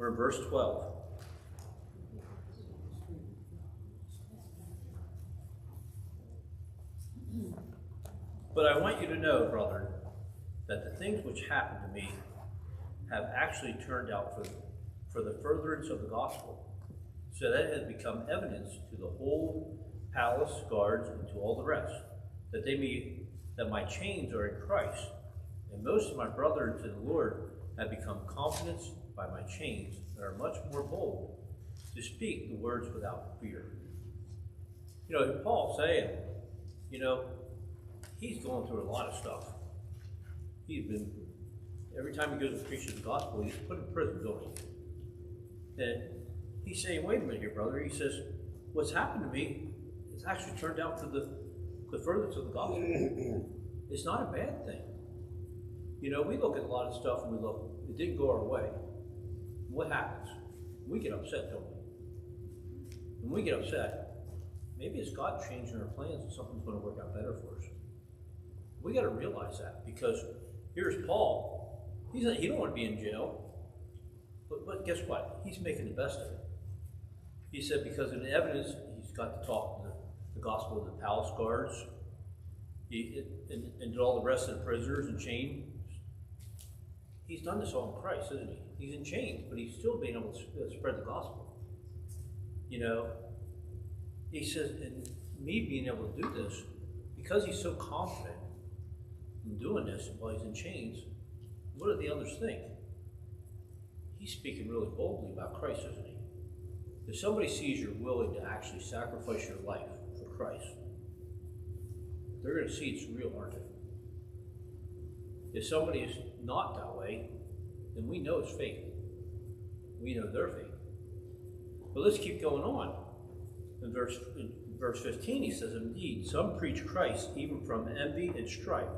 We're in verse 12. But I want you to know, brethren, that the things which happened to me have actually turned out for the furtherance of the gospel, so that it has become evidence to the whole palace, guards, and to all the rest, that my chains are in Christ, and most of my brethren to the Lord have become confident by my chains, and are much more bold to speak the words without fear. You know, Paul's saying, you know, he's going through a lot of stuff. Every time he goes and preaches the gospel, he's put in prison, don't he? And he's saying, wait a minute here, brother. He says, what's happened to me has actually turned out for the furtherance of the gospel. It's not a bad thing. You know, we look at a lot of stuff and we look, it didn't go our way. What happens? We get upset, don't we? When we get upset, maybe it's God changing our plans and something's going to work out better for us. We got to realize that, because here's Paul. He don't want to be in jail. But guess what? He's making the best of it. He said because in evidence, he's got to talk the gospel to the palace guards and to all the rest of the prisoners in chains. He's done this all in Christ, isn't he? He's in chains, but he's still being able to spread the gospel. You know, he says, and me being able to do this, because he's so confident in doing this while he's in chains, what do the others think? He's speaking really boldly about Christ, isn't he? If somebody sees you're willing to actually sacrifice your life for Christ, they're going to see it's real, aren't they? If somebody is not that way, then we know it's fake. We know they're fake. But let's keep going on. In verse 15, he says, indeed, some preach Christ even from envy and strife,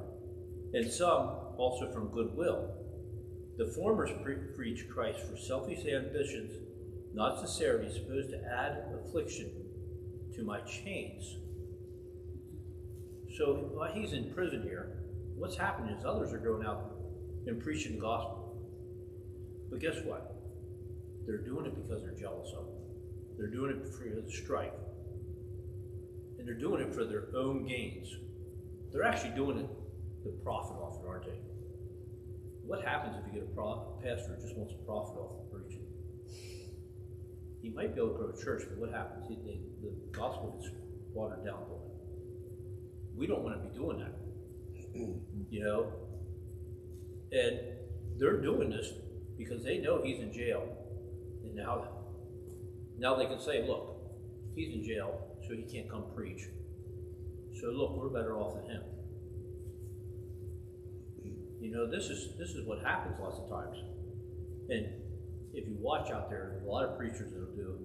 and some also from goodwill. The former preach Christ for selfish ambitions, not sincerity, supposed to add affliction to my chains. So while he's in prison here, what's happening is others are going out and preaching the gospel. But guess what? They're doing it because they're jealous of him. They're doing it for the strife. And they're doing it for their own gains. They're actually doing it to profit off it, aren't they? What happens if you get a pastor who just wants to profit off of preaching? He might be able to grow a church, but what happens? The gospel gets watered down, don't it? We don't want to be doing that. You know? And they're doing this because they know he's in jail. And now they can say, look, he's in jail, so he can't come preach. So look, we're better off than him. You know, this is what happens lots of times. And if you watch out there, a lot of preachers that'll do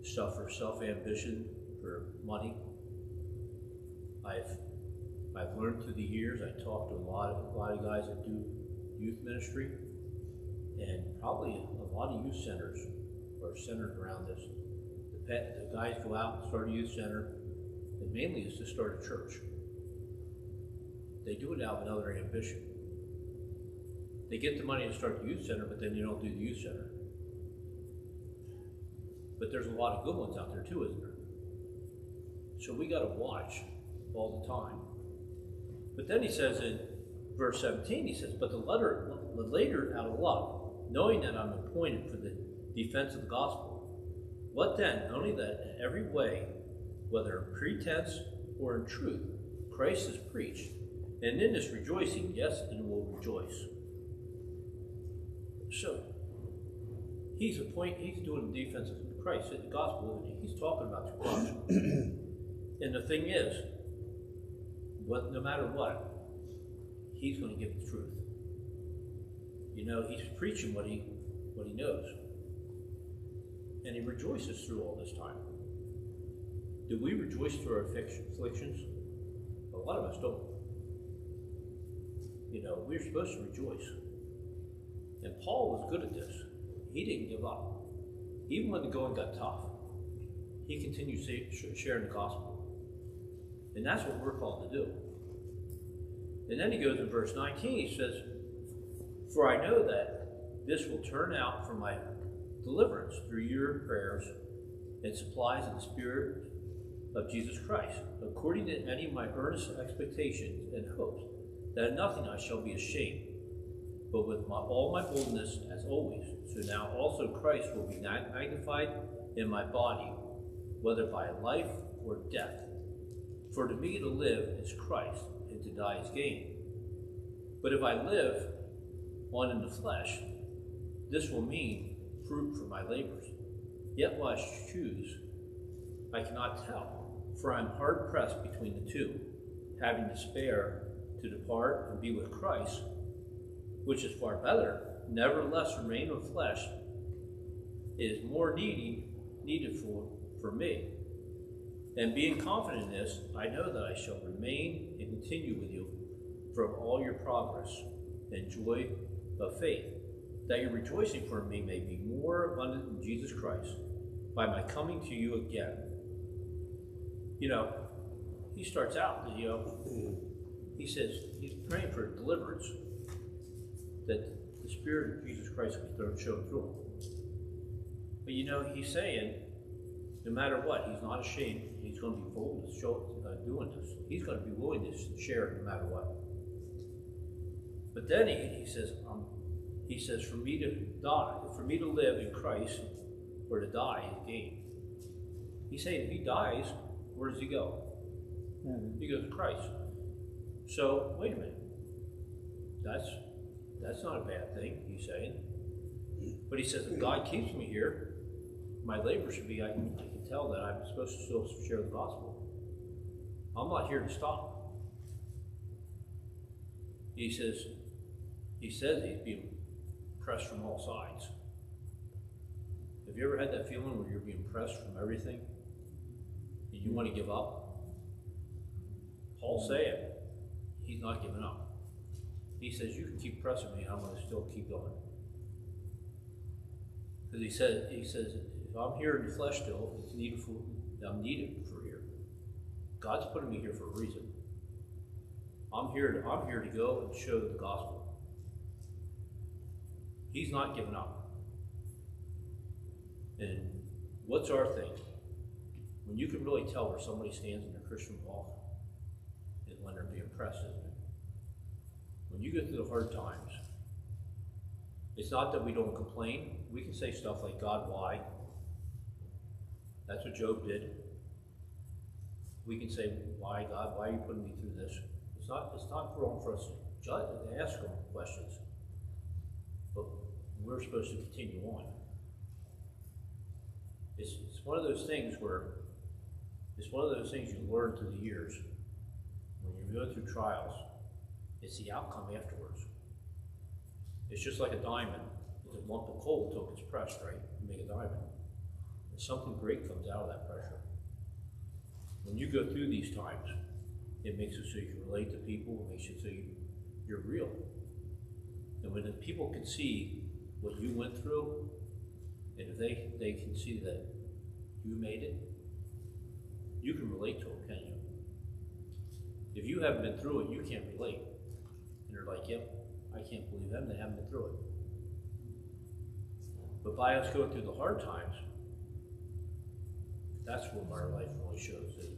stuff for self-ambition, for money. I've learned through the years, I talked to a lot of guys that do youth ministry, and probably a lot of youth centers are centered around this. The guys go out and start a youth center, and mainly it's to start a church. They do it out of another ambition. They get the money to start the youth center, but then you don't do the youth center. But there's a lot of good ones out there too, isn't there? So we got to watch all the time. But then he says in verse 17, he says, but the later out of love, knowing that I'm appointed for the defense of the gospel. What then? Only that in every way, whether in pretense or in truth, Christ is preached. And in this rejoicing, yes, and will rejoice. So, he's doing the defense of Christ, the gospel, isn't he? He's talking about the gospel. And the thing is, no matter what, he's going to give the truth. You know, he's preaching what he knows. And he rejoices through all this time. Do we rejoice through our afflictions? A lot of us don't. You know, we're supposed to rejoice. And Paul was good at this. He didn't give up. Even when the going got tough, he continued sharing the gospel. And that's what we're called to do. And then he goes in verse 19, he says, for I know that this will turn out for my deliverance through your prayers and supplies of the Spirit of Jesus Christ, according to any of my earnest expectations and hopes, that in nothing I shall be ashamed, but with all my boldness as always. So now also Christ will be magnified in my body, whether by life or death. For to me to live is Christ, and to die is gain. But if I live on in the flesh, this will mean fruit for my labors. Yet what I choose, I cannot tell, for I am hard pressed between the two, having despair to depart and be with Christ, which is far better. Nevertheless, remain of flesh is more needed for me. And being confident in this, I know that I shall remain and continue with you from all your progress and joy of faith, that your rejoicing for me may be more abundant in Jesus Christ by my coming to you again. He starts out, he says he's praying for deliverance, that the Spirit of Jesus Christ will be shown through him. But he's saying, no matter what, he's not ashamed. He's going to be bold to show doing this. He's going to be willing to share no matter what. But then he says, for me to live in Christ, or to die is gain. He's saying if he dies, where does he go? He goes to Christ. So wait a minute. That's not a bad thing, he's saying. But he says, if God keeps me here, my labor should be, I can tell that I'm supposed to still share the gospel. I'm not here to stop. He says he's being pressed from all sides. Have you ever had that feeling where you're being pressed from everything and you want to give up? Paul's saying he's not giving up. He says, you can keep pressing me, I'm going to still keep going. Because he says, if I'm here in the flesh still, it's needed I'm needed for here. God's putting me here for a reason. I'm here to go and show the gospel. He's not giving up. And what's our thing? When you can really tell where somebody stands in their Christian walk is when they're being pressed, isn't it? When you go through the hard times, it's not that we don't complain. We can say stuff like, God, why? That's what Job did. We can say, why, God? Why are you putting me through this? It's not wrong for us to ask them questions. But we're supposed to continue on. It's one of those things you learn through the years. When you go through trials, it's the outcome afterwards. It's just like a diamond. It's a lump of coal until it gets pressed, right? You make a diamond. And something great comes out of that pressure. When you go through these times, it makes it so you can relate to people. It makes it so you're real. And when the people can see what you went through, and if they can see that you made it, you can relate to them, can't you? If you haven't been through it, you can't relate. And they're like, yep, I can't believe them, they haven't been through it. But by us going through the hard times, that's what our life really shows, isn't it?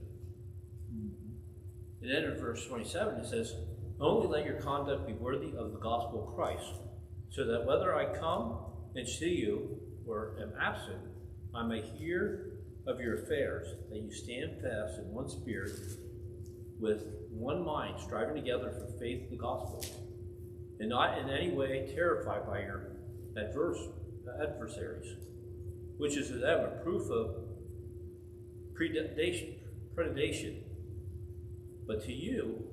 And then in verse 27 it says, only let your conduct be worthy of the gospel of Christ, so that whether I come and see you or am absent, I may hear of your affairs, that you stand fast in one spirit, with one mind, striving together for faith of the gospel, and not in any way terrified by your adversaries, which is to them a proof of predation, but to you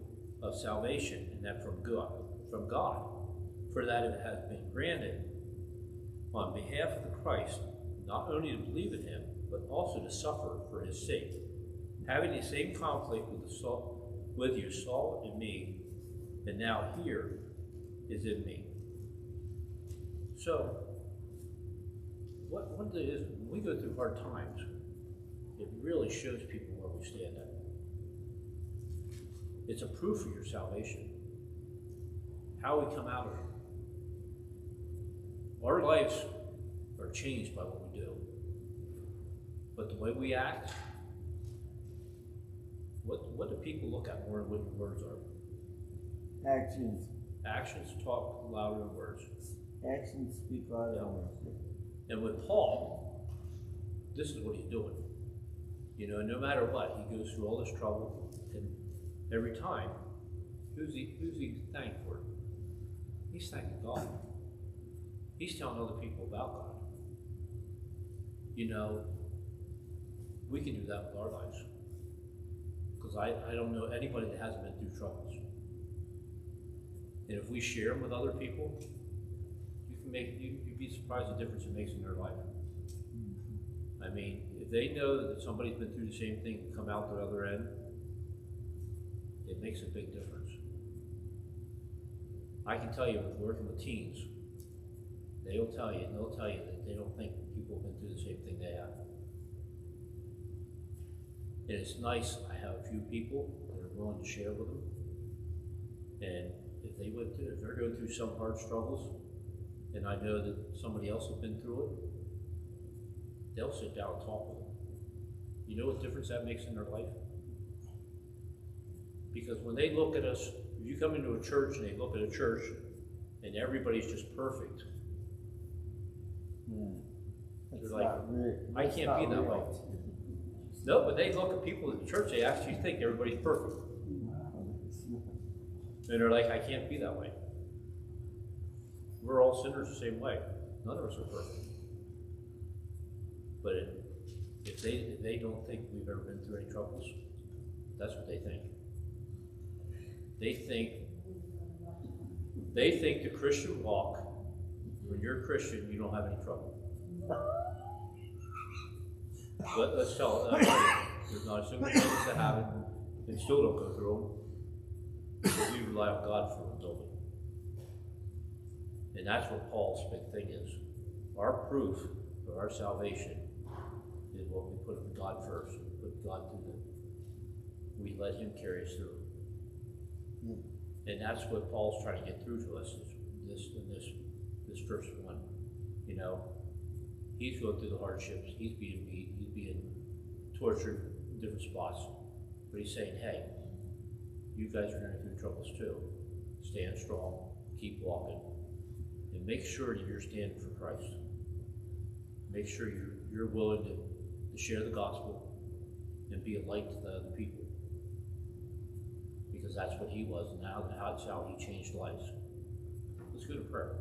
of salvation, and that from God, for that it has been granted on behalf of the Christ, not only to believe in him, but also to suffer for his sake, having the same conflict with you, Saul in me, and now here is in me. So, what it is, when we go through hard times, it really shows people where we stand at. It's a proof of your salvation. How we come out of it. Our lives are changed by what we do. But the way we act, what do people look at more than what your words are? Actions. Actions talk louder than words. Actions speak louder than words. And with Paul, this is what he's doing. You know, no matter what, he goes through all this trouble, and every time, who's he thankful for? He's thanking God. He's telling other people about God. You know, we can do that with our lives. Because I don't know anybody that hasn't been through troubles. And if we share them with other people, you'd be surprised the difference it makes in their life. I mean, if they know that somebody's been through the same thing and come out the other end, it makes a big difference. I can tell you, with working with teens, they'll tell you that they don't think people have been through the same thing they have. And it's nice, I have a few people that are willing to share with them. And if they're going through some hard struggles, and I know that somebody else has been through it, they'll sit down and talk with them. You know what difference that makes in their life? Because when they look at us, if you come into a church and they look at a church and everybody's just perfect, they're like, I can't be that way. No, but they look at people at the church, they actually think everybody's perfect. And they're like, I can't be that way. We're all sinners the same way. None of us are perfect. But if they don't think we've ever been through any troubles, that's what they think. They think the Christian walk, when you're a Christian, you don't have any trouble. But let's tell you, there's not a single one of us that have it and still don't go through them. But we rely on God for them, don't we? And that's what Paul's big thing is. Our proof of our salvation is what we put God first. We put God through we let him carry us through. And that's what Paul's trying to get through to us this first one. You know, he's going through the hardships. He's being beat. He's being tortured in different spots. But he's saying, hey, you guys are going through troubles too. Stand strong. Keep walking. And make sure that you're standing for Christ. Make sure you're willing to share the gospel and be a light to the other people. Because that's what he was, and now that's how he changed lives. Let's go to prayer.